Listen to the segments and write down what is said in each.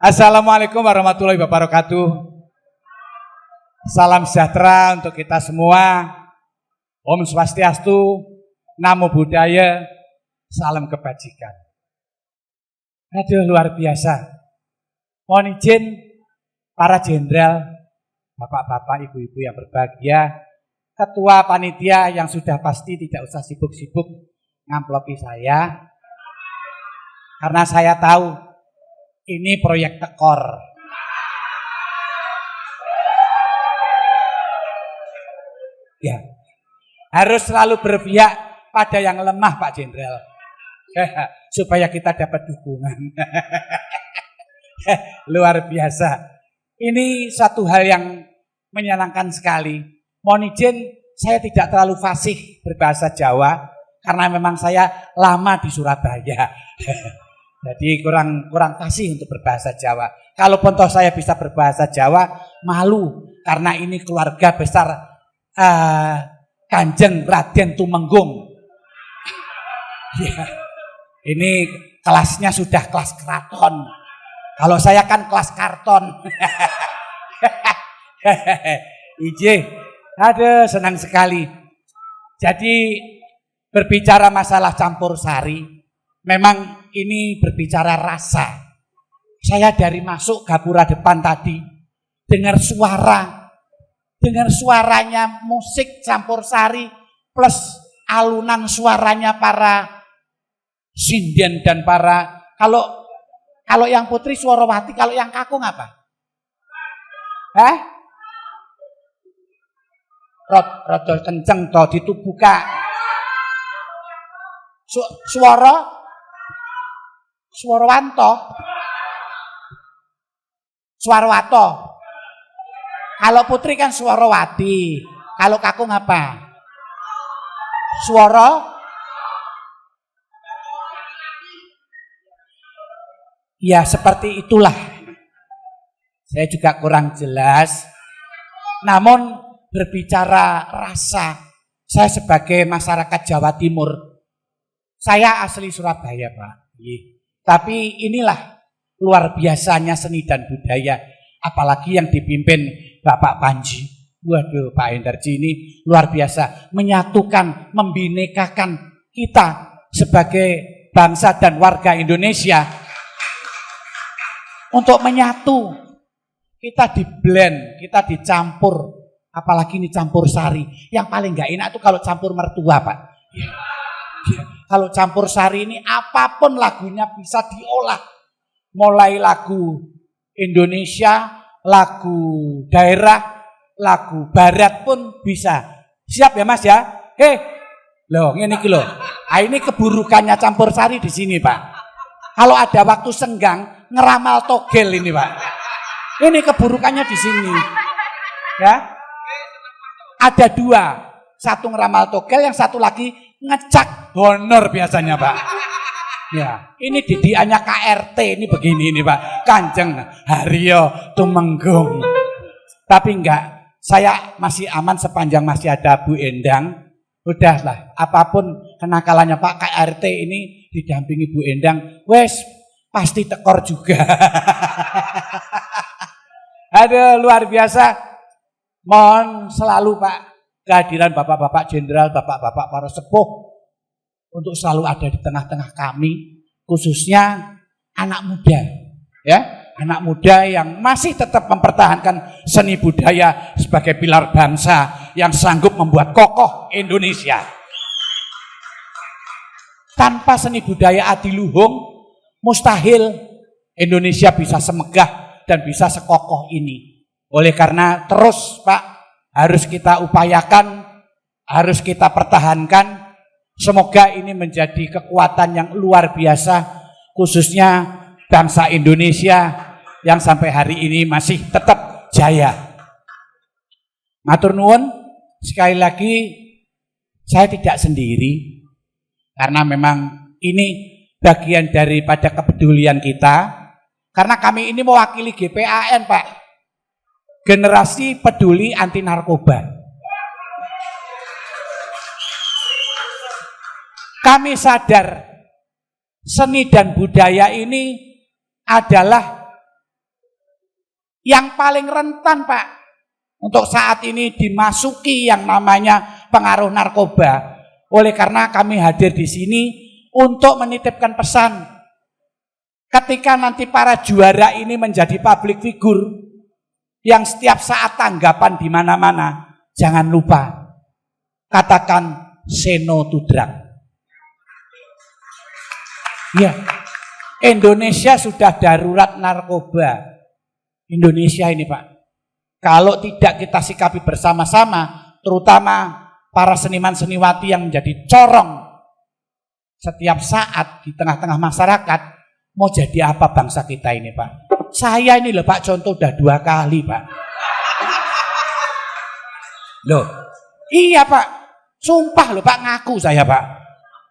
Assalamualaikum warahmatullahi wabarakatuh. Salam sejahtera untuk kita semua. Om Swastiastu, Namo Buddhaya, salam kebajikan. Aduh, luar biasa. Mohon izin para jenderal, bapak-bapak, ibu-ibu yang berbahagia, ketua panitia yang sudah pasti tidak usah sibuk-sibuk ngamplopi saya, karena saya tahu ini proyek tekor. Ya, harus selalu berpihak pada yang lemah, Pak Jenderal, supaya kita dapat dukungan. Luar biasa. Ini satu hal yang menyenangkan sekali. Mohon izin, saya tidak terlalu fasih berbahasa Jawa karena memang saya lama di Surabaya. Jadi kurang fasih untuk berbahasa Jawa. Kalaupun toh saya bisa berbahasa Jawa, malu karena ini keluarga besar Kanjeng Raden Tumenggung. Ya, ini kelasnya sudah kelas keraton. Kalau saya kan kelas karton. Ije, aduh senang sekali. Jadi berbicara masalah campur sari, memang ini berbicara rasa. Saya dari masuk gapura depan tadi dengar suaranya musik campur sari plus alunan suaranya para sinden dan para kalau yang putri Swarawati, kalau yang kakung apa? Rodol kenceng toh ditubuka. Swarwato. Kalau putri kan Swarawati. Kalau kakung apa? Ya seperti itulah. Saya juga kurang jelas. Namun berbicara rasa, saya sebagai masyarakat Jawa Timur, saya asli Surabaya, Pak. Tapi inilah luar biasanya seni dan budaya, apalagi yang dipimpin Bapak Panji. Waduh, Pak Hendarji ini luar biasa, menyatukan, membinekakan kita sebagai bangsa dan warga Indonesia untuk menyatu. Kita di-blend, kita dicampur, apalagi ini campur sari. Yang paling gak enak itu kalau campur mertua, Pak. Kalau campur sari ini apapun lagunya bisa diolah. Mulai lagu Indonesia, lagu daerah, lagu barat pun bisa. Siap ya Mas ya? Loh, ini loh. Ini keburukannya campur sari di sini, Pak. Kalau ada waktu senggang, ngeramal togel ini, Pak. Ini keburukannya di sini. Ya. Ada dua. Satu ngeramal togel, yang satu lagi ngecak honor biasanya, Pak. Ya, ini didiannya KRT ini begini ini, Pak. Kanjeng Haryo Tumenggung. Tapi enggak, saya masih aman sepanjang masih ada Bu Endang. Udahlah, apapun kenakalannya Pak KRT ini didampingi Bu Endang, wes pasti tekor juga. Aduh, luar biasa. Mohon selalu Pak kehadiran bapak-bapak jenderal, bapak-bapak para sepuh untuk selalu ada di tengah-tengah kami, khususnya anak muda, ya, anak muda yang masih tetap mempertahankan seni budaya sebagai pilar bangsa yang sanggup membuat kokoh Indonesia. Tanpa seni budaya adiluhung, mustahil Indonesia bisa semegah dan bisa sekokoh ini. Oleh karena terus Pak, harus kita upayakan, harus kita pertahankan. Semoga ini menjadi kekuatan yang luar biasa, khususnya bangsa Indonesia yang sampai hari ini masih tetap jaya. Matur nuwun, sekali lagi saya tidak sendiri, karena memang ini bagian daripada kepedulian kita, karena kami ini mewakili GPAN, Pak, Generasi Peduli Anti Narkoba. Kami sadar seni dan budaya ini adalah yang paling rentan Pak untuk saat ini dimasuki yang namanya pengaruh narkoba. Oleh karena kami hadir di sini untuk menitipkan pesan. Ketika nanti para juara ini menjadi public figure yang setiap saat tanggapan di mana-mana, jangan lupa katakan say no to drug. Ya, Indonesia sudah darurat narkoba. Indonesia ini Pak, kalau tidak kita sikapi bersama-sama, terutama para seniman-seniwati yang menjadi corong setiap saat di tengah-tengah masyarakat, mau jadi apa bangsa kita ini Pak? Saya ini loh Pak, contoh udah 2 kali Pak. Loh, iya Pak, sumpah loh Pak, ngaku saya Pak.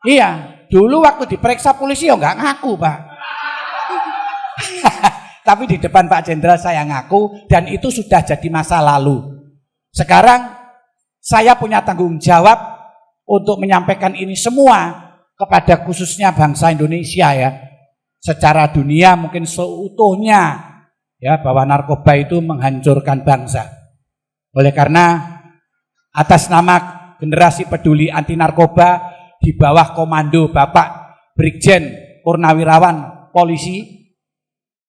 Iya, dulu waktu diperiksa polisi ya nggak ngaku Pak. Tapi di depan Pak Jenderal saya ngaku dan itu sudah jadi masa lalu. Sekarang saya punya tanggung jawab untuk menyampaikan ini semua kepada khususnya bangsa Indonesia ya. Secara dunia mungkin seutuhnya ya, bahwa narkoba itu menghancurkan bangsa. Oleh karena atas nama Generasi Peduli Anti Narkoba di bawah komando Bapak Brigjen Purnawirawan Polisi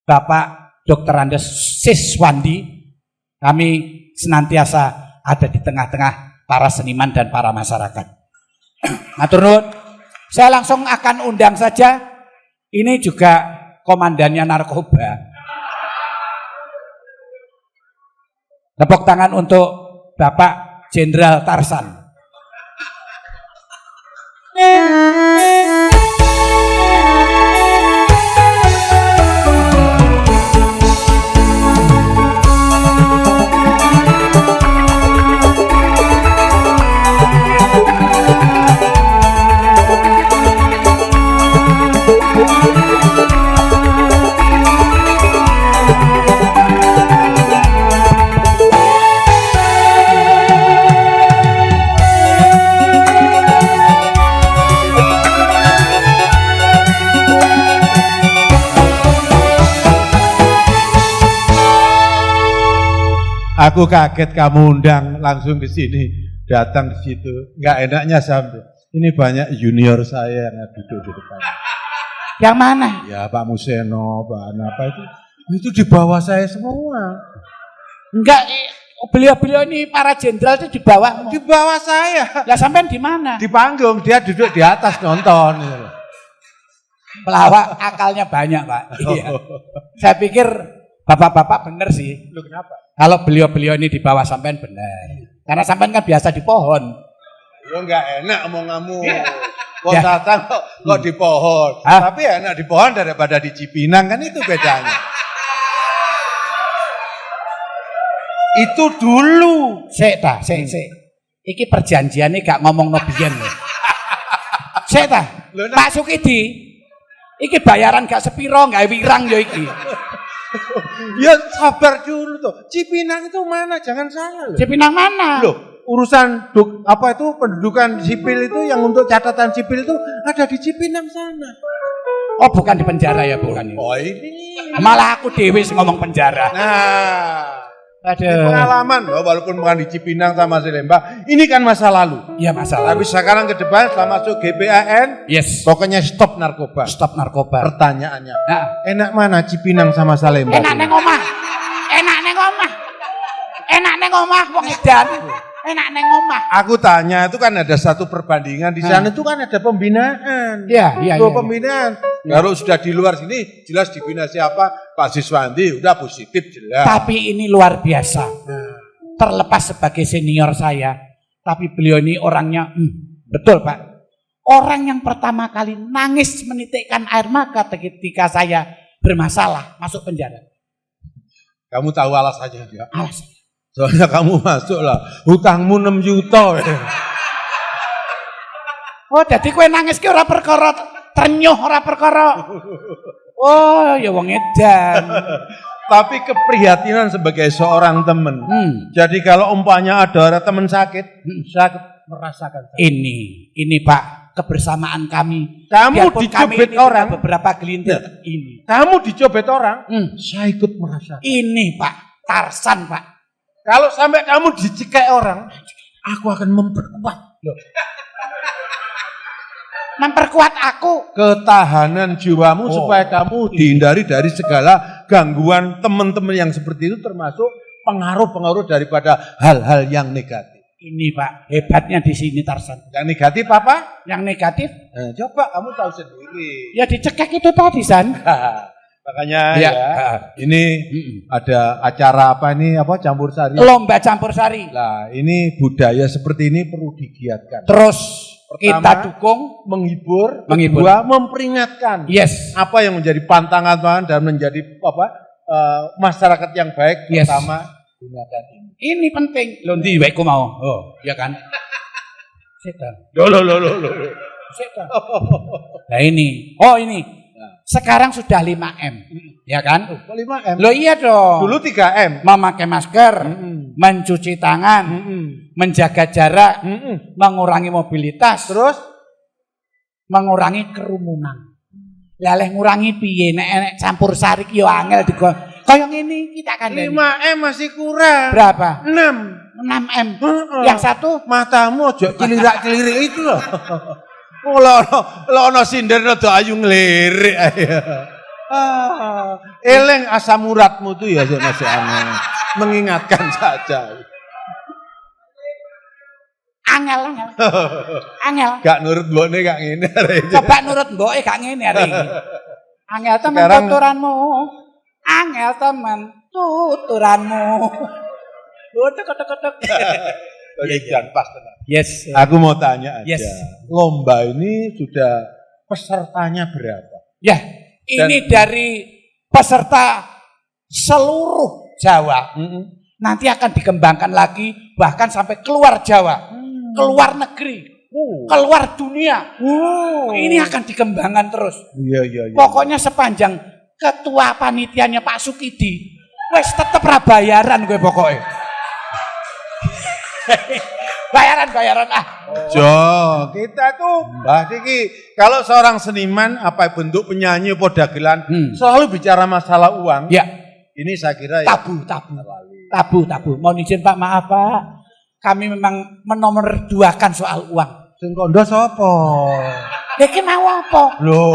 Bapak Dr. Andes Siswandi, kami senantiasa ada di tengah-tengah para seniman dan para masyarakat. Matur nuwun. Saya langsung akan undang saja. Ini juga komandannya narkoba. Tepuk tangan untuk Bapak Jenderal Tarsan. Aku kaget kamu undang langsung ke sini, datang di situ. Nggak enaknya sampai. Ini banyak junior saya yang duduk di depan. Yang mana? Ya Pak Museno, Pak apa itu. Itu di bawah saya semua. Enggak, beliau-beliau ini para jenderal itu di bawah. Di bawah saya. Lah sampean di mana? Di panggung, dia duduk di atas nonton. Pelawak akalnya banyak Pak. Iya. Saya pikir bapak-bapak bener sih. Lu kenapa? Kalau beliau-beliau ini di bawah sampean bener. Karena sampean kan biasa di pohon. Lu nggak enak ngomong kamu. Kok Ya. datang kok di pohon. Hah? Tapi enak di pohon daripada di Cipinang, kan itu bedanya. Itu dulu. Sik ta, sik. Iki perjanjiannya gak ngomong no biyen lho. Sik ta, Lho, nah. Pak Sukidi. Iki bayaran gak sepiro, gak wirang yo iki. Ya sabar dulu tuh. Cipinang itu mana? Jangan salah loh. Cipinang mana? Loh, urusan apa itu pendudukan sipil itu yang untuk catatan sipil itu ada di Cipinang sana. Oh, bukan di penjara ya, bukan. Oh ini. Malah aku dewe sing ngomong penjara. Nah, ini Aduh. pengalaman loh, walaupun bukan di Cipinang sama Lembang, ini kan masa lalu. Iya, masalah. Tapi sekarang ke depan setelah masuk GBAN, Yes. pokoknya stop narkoba. Stop narkoba. Pertanyaannya, Nah, enak mana Cipinang sama Salemba? enak neng omah. Enak neng omah. Enak neng omah wong edan. Enak neng omah. Aku tanya, itu kan ada satu perbandingan di sana itu kan ada pembinaan. Iya. Pembinaan. Kalau sudah di luar sini jelas dibina siapa? Pak Siswandi, udah positif jelas. Tapi ini luar biasa. Terlepas sebagai senior saya, tapi beliau ini orangnya betul Pak. Orang yang pertama kali nangis menitikkan air mata ketika saya bermasalah masuk penjara. Kamu tahu alasannya enggak? Alasan. Soalnya kamu masuk lah, hutangmu 6 juta. Oh, jadi kue nangis ki ora perkara ternyuh, ora perkara. Oh, ya wong edan. Tapi keprihatinan sebagai seorang teman. Jadi kalau umpanya ada teman sakit, saya merasakan. Ini Pak, kebersamaan kami. Kamu Biarpun dicubit kami ini orang. punya beberapa gelintir ini. Kamu dicobet orang, saya ikut merasakan. Ini Pak, Tarsan, Pak. Kalau sampai kamu dicekek orang, aku akan memperkuat. Loh. Memperkuat aku. Ketahanan jiwamu supaya kamu dihindari dari segala gangguan teman-teman yang seperti itu, termasuk pengaruh-pengaruh daripada hal-hal yang negatif. Ini Pak, hebatnya di sini Tarsan. Yang negatif apa? Yang negatif? Coba kamu tahu sendiri. Ya dicekek itu tadi, San. Makanya ya, ini ada acara apa ini, apa campur sari. Lomba campur sari. Nah, ini budaya seperti ini perlu digiatkan. Terus Pertama, kita dukung, menghibur. Kedua, memperingatkan. Yes. Apa yang menjadi pantangan dan menjadi apa masyarakat yang baik. Yes. Pertama, gunakan ini. Ini penting. Loh ndi wae ku mau. Oh, ya kan? Setan. Loh. Setan. Nah ini. Oh ini. Sekarang sudah 5M. Ya kan? 5M. Loh iya dong. Dulu 3M. Memakai masker, mencuci tangan, menjaga jarak, mengurangi mobilitas, Terus mengurangi kerumunan. Laleh ngurangi piye nek campur sari ki yo angel dikon. Kaya ngene kita kan 5M masih kurang. berapa? 6. 6M. Yang satu Matamu aja cilirak-cilirik itu loh. Oh, lo ono sinder rada ayu ngelirik ayo. Eleng asam uratmu tuh ya masih aneh. Mengingatkan saja. angel. Angel. Gak nurut mbokne gak ngene arek. Coba nurut mboke gak ngene hari ini. Angel temen Sekarang- tuturanmu. Angel temen tuturanmu. Kotek. Jangan pas tenang. Yes. Aku mau tanya aja. Yes. Lomba ini sudah pesertanya berapa? Ya, ini dari peserta seluruh Jawa. Nanti akan dikembangkan lagi bahkan sampai keluar Jawa, keluar negeri, keluar dunia. Ini akan dikembangkan terus. Iya. Pokoknya sepanjang ketua panitianya Pak Sukidi, wes tetep ra bayaran gue pokoknya. bayaran Jo, kita tuh Mbak Diki, kalau seorang seniman apa bentuk penyanyi apa dagelan selalu bicara masalah uang. Ya, Ini saya kira ya tabu. Mohon izin Pak, maaf Pak. Kami memang menomorduakan soal uang. sing kondo sapa? Iki mau apa? Loh,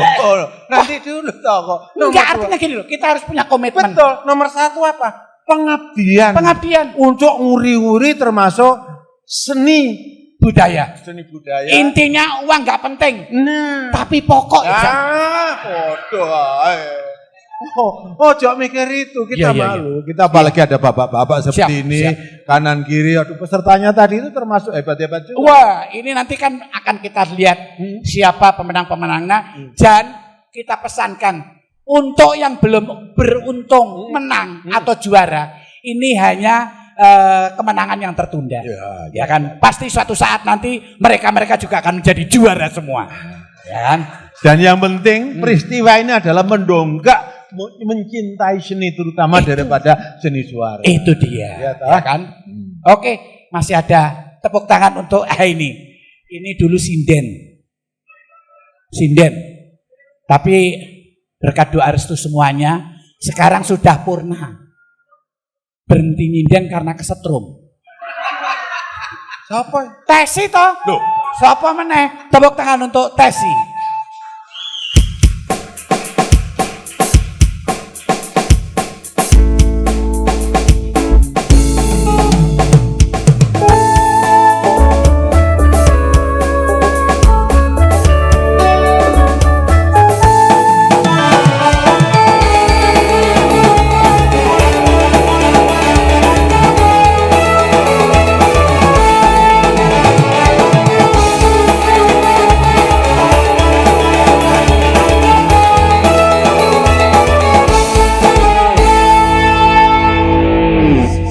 nanti dulu toh kok. Enggak, artinya gini loh, kita harus punya komitmen. Betul, nomor 1 apa? Pengabdian. Untuk nguri-nguri termasuk seni budaya. Intinya uang nggak penting. Nah, tapi pokok. bodoh ae. Jangan mikir itu, kita malu. Kita apalagi ada bapak-bapak seperti ini, kanan kiri, aduh pesertanya tadi itu termasuk hebat-hebat juga. Wah, ini nanti kan akan kita lihat siapa pemenang-pemenangnya dan kita pesankan untuk yang belum beruntung menang atau juara, ini hanya kemenangan yang tertunda. Ya kan? Pasti suatu saat nanti mereka juga akan menjadi juara semua. Ya kan? Dan yang penting peristiwa ini adalah mendongkrak mencintai seni terutama daripada seni suara. Itu dia. Ya kan? Oke, masih ada tepuk tangan untuk ini. Ini dulu sinden. Tapi berkat doa restu semuanya, sekarang sudah purna. Berhenti nyinden karena kesetrum. Siapa? Tesi toh? Loh. Siapa meneh? Tepuk tangan untuk Tesi.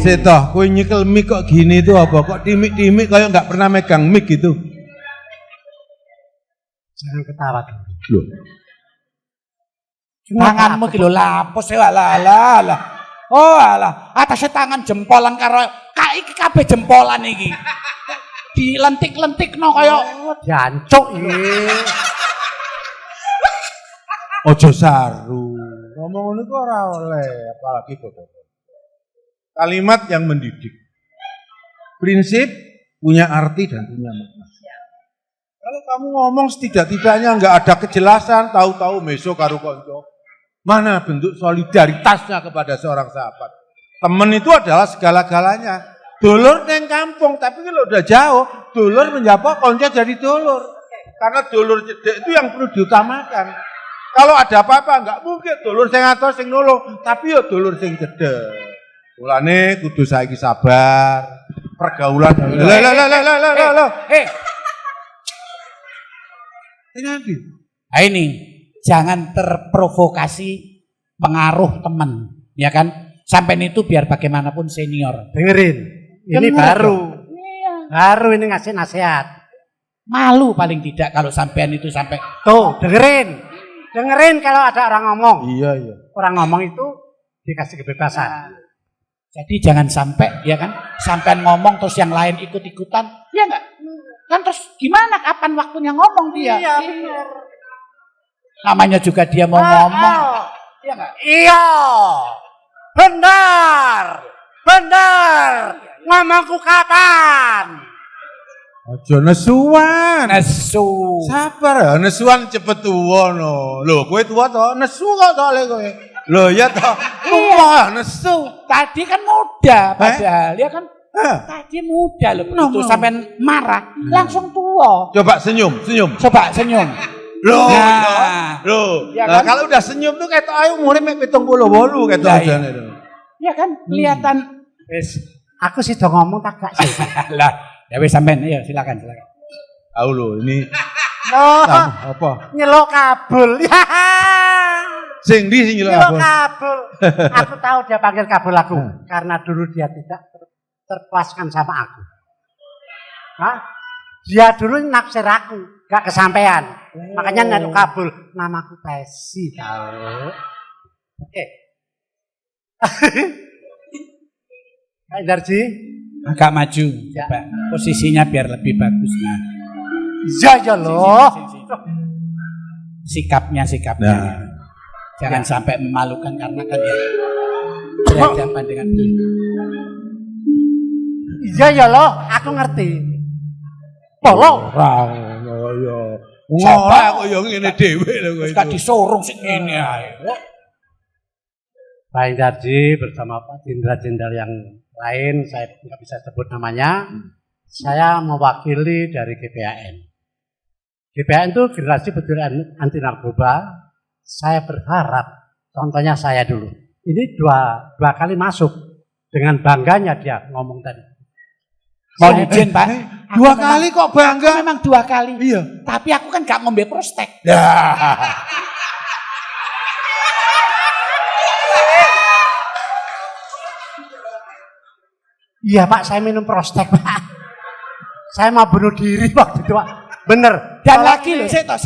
Setoh, kowe nyekel mic kok gini tuh apa? Kok timik-timik kayak nggak pernah megang mic gitu? Jangan ketawa dulu. Loh. Tanganmu kilo lapus ya lah. Oh alah, atasnya tangan jempolan karo iki kabeh jempolan iki. Dilentik-lentikno kaya jancuk iki. Ojo saru. Ngomong ngono kok ora oleh, apalagi bodoh. Kalimat yang mendidik. Prinsip punya arti dan punya makna. Kalau kamu ngomong setidak-tidaknya nggak ada kejelasan, tahu-tahu meso karo konco. Mana bentuk solidaritasnya kepada seorang sahabat? Teman itu adalah segala-galanya. Dulur neng kampung, tapi kalau udah jauh, dulur menjadi konco jadi dulur. Karena dulur cedek itu yang perlu diutamakan. Kalau ada apa-apa nggak mungkin dulur sing atos sing nolong, tapi ya dulur sing cedek. Mulane kudu saiki sabar. Pergaulan. Ini jangan terprovokasi pengaruh teman, ya kan? Sampai itu biar bagaimanapun senior. Dengerin, ini baru. Iya. Baru ini ngasih nasihat. Malu paling tidak kalau sampean itu sampai. Tuh, dengerin. Dengerin kalau ada orang ngomong. Iya, iya. Orang ngomong itu dikasih kebebasan. Jadi jangan sampai, ya kan? Sampean ngomong terus yang lain ikut-ikutan. Ya enggak? Kan terus gimana kapan waktunya ngomong dia? Iya, benar. Namanya juga dia mau ngomong. Iya enggak? Iya. Benar. Benar. Ngomongku kapan? Ojo nesuan. Nesu. Sabar ya, nesuan cepet tua no. Loh, kowe tua toh, nesu kok soalnya kowe. Loh ya toh, tua nesu. Tadi kan muda padahal, ya kan? Tadi muda loh, begitu sampai marah, langsung tua. Coba senyum, senyum. Coba senyum. Loh, nah, loh. Ya Nah, kan? kalau udah senyum tuh kayak ayo umurnya mek 78 kayak Nah, aja iya. Ya kan, kelihatan. Aku sih udah ngomong tak gak sih. Lah, ya wis sampean, ayo silakan. Tahu loh, ini Loh, apa? nyelok kabel. Sing di sing Nyelok kabel. Aku tahu dia panggil kabel aku karena dulu dia tidak terpuaskan sama aku. Hah? Dia dulu naksir aku, gak kesampaian. Makanya nyelok kabel. Namaku Tesi tahu. Oke. Kak Darji, Agak maju, coba posisinya biar lebih bagus. Nah, iya loh. sikapnya. Nah. Jangan sampai memalukan karena kan ya berhadapan dengan beliau. Iya loh, aku ngerti. Polo. yo. Ngono aku yo ngene dhewe lho kowe. Suka disorong sing ngene ae. Pak Darji bersama Pak jenderal-jenderal yang lain, saya nggak bisa sebut namanya. Saya mewakili dari GPAN. GPAN itu Generasi Peduli Anti Narkoba. Saya berharap, contohnya saya dulu. Ini dua kali masuk dengan bangganya dia ngomong tadi. Mau izin Pak? Dua kali kok bangga? Memang 2 kali. Iya. Tapi aku kan gak ngombe prostek. Iya Pak, saya minum prostek Pak. Saya mau bunuh diri waktu itu Pak. Bener. Dan lagi loh, seto.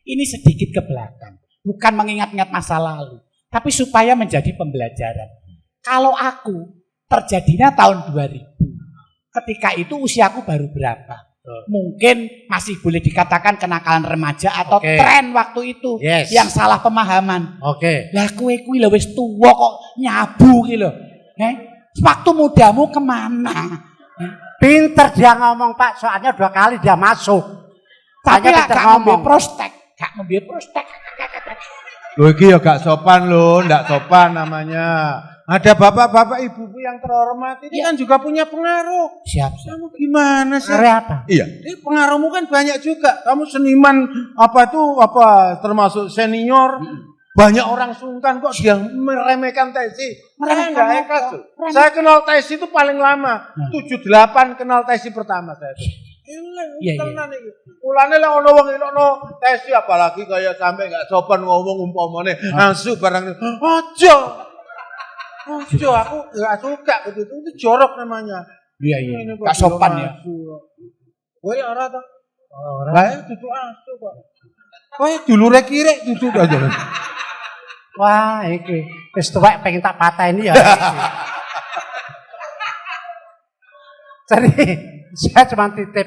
Ini sedikit ke belakang. Bukan mengingat-ingat masa lalu. Tapi supaya menjadi pembelajaran. Kalau aku terjadinya tahun 2000. Ketika itu usiaku baru berapa? Mungkin masih boleh dikatakan kenakalan remaja atau tren waktu itu. Yes. Yang salah pemahaman. Oke. Lah kowe kuwi lho wis tuwa kok nyabu ki lho. Waktu mudamu kemana? Pinter dia ngomong Pak, soalnya 2 kali dia masuk. Tapi Saya gak ngombe prostek. Loh iki ya gak sopan loh, ndak sopan namanya. Ada bapak-bapak ibu-ibu yang terhormat, ini kan juga punya pengaruh. Siap. Kamu gimana sih? Pengaruh apa? Iya, pengaruhmu kan banyak juga. Kamu seniman termasuk senior. Banyak orang sungkan kok dia meremehkan Tesi. Saya enggak ikhlas tuh. Saya kenal Tesi itu paling lama. 78 kenal Tesi pertama saya. Iya. Mulane lek ono wong elokno Tesi apalagi kayak sampai enggak sopan ngomong umpamane asu barang. Ojo, aku enggak suka gitu. Itu jorok namanya. Iya. Enggak sopan ya. Kowe ora to? Ora. Dudu asu kok. Kowe dulure kirek dudu aja. Wah, iki wis tuwek pengen tak pateni ya. Jadi saya cuma titip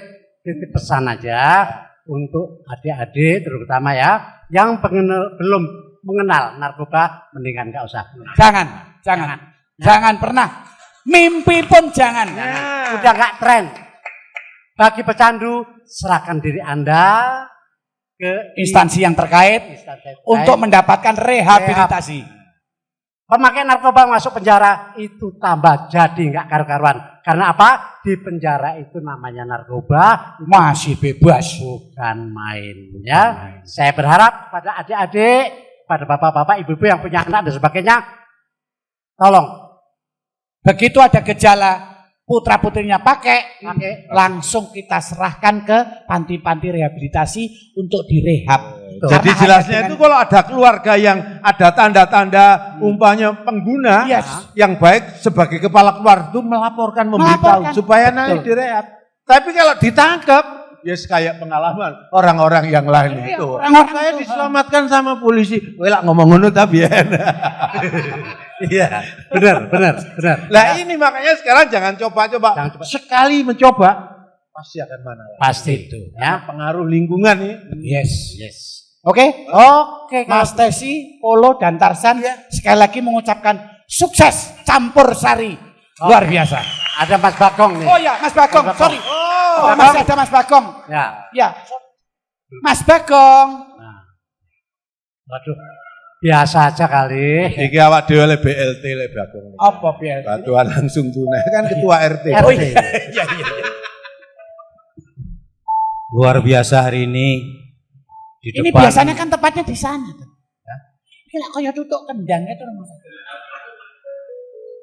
pesan aja untuk adik-adik terutama ya yang belum mengenal narkoba mendingan nggak usah. Jangan. Jangan pernah. Mimpi pun jangan. Udah nggak tren. Bagi pecandu, serahkan diri Anda ke Instansi yang terkait untuk mendapatkan rehabilitasi. Pemakai narkoba masuk penjara itu tambah jadi nggak karu-karuan. Karena apa? Di penjara itu namanya narkoba Masih bebas. bukan main. Ya, saya berharap pada adik-adik, pada bapak-bapak, ibu-ibu yang punya anak dan sebagainya, tolong. Begitu ada gejala putra-putrinya pakai, langsung kita serahkan ke panti-panti rehabilitasi untuk direhab. Jadi Karena jelasnya hanya itu kalau ada keluarga yang ada tanda-tanda umpamanya pengguna Yes. yang baik sebagai kepala keluarga itu melaporkan, memberitahu Melaporkan. supaya nanti direhab. Tapi kalau ditangkap, ya kayak pengalaman orang-orang yang lain Iya, itu. orang-orang Saya itu. diselamatkan sama polisi. Wela ngomong ngono tapi ya. Iya. Benar. Lah ini makanya sekarang jangan coba-coba. Jangan coba. Sekali mencoba pasti akan mana. Pasti itu. Ya. Pengaruh lingkungan nih. Yes. Oke? Oke, Mas Tesi, Polo, dan Tarsan sekali lagi mengucapkan sukses campur sari. Luar biasa. Ada Mas Bagong nih. Oh ya, Mas Bagong, Mas Bagong. sorry. Oh, masih ada Mas Bagong. Ya. Ya. Mas Bagong. Nah. Waduh. Biasa aja kali. Iki awak dhewe le BLT le Bagong. Apa biar? Bantuan langsung tunai kan ketua RT. Oh iya. Luar biasa hari ini di Ini depan. biasanya kan tepatnya di sana tuh. Iki lak kaya tutuk kendang itu rumah sakit.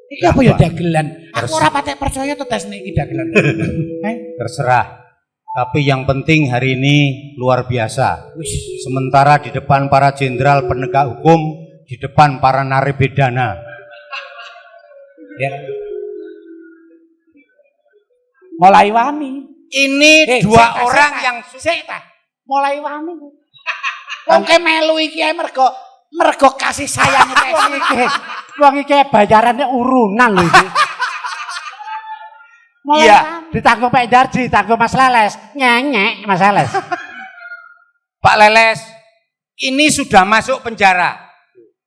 Iki apa ya dagelan? Aku ora patek percaya tuh tes niki dagelan. Terserah. Tapi yang penting hari ini luar biasa. Wis. Sementara di depan para jenderal penegak hukum, di depan para narapidana. Ya. Mulai wani. Ini dua orang yang sik ta. Mulai wani. Wong ke melu iki ae mergo kasih sayang tes. Wong iki bayarannya urunan lho iki. Mulai Ditanggung Pak Darji, ditanggung Mas Leles. Nyenyek Mas Leles. Pak Leles, ini sudah masuk penjara.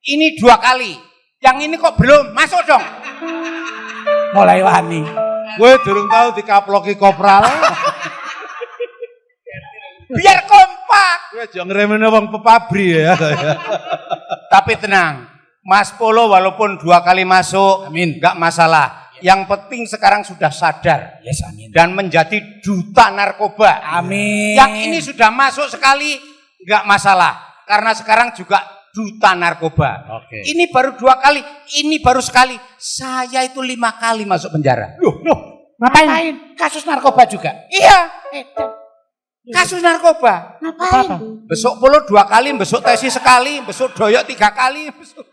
Ini 2 kali. Yang ini kok belum? Masuk dong. mulai wani. Gue durung tahu dikaploki kopral. Biar kompak. Gue jangan ngeremen wong pepabri ya. Tapi tenang, Mas Polo walaupun 2 kali masuk, Amin. nggak masalah. Yang penting sekarang sudah sadar Yes, amin. dan menjadi duta narkoba. Amin. Yang ini sudah masuk sekali, nggak masalah. Karena sekarang juga duta narkoba. Oke. Ini baru 2 kali, ini baru sekali. Saya itu 5 kali masuk penjara. Ngapain? Kasus narkoba juga. Iya, kasus narkoba. Ngapain? Besok Polo 2 kali, besok Tesi sekali, besok Doyok 3 kali. Besok...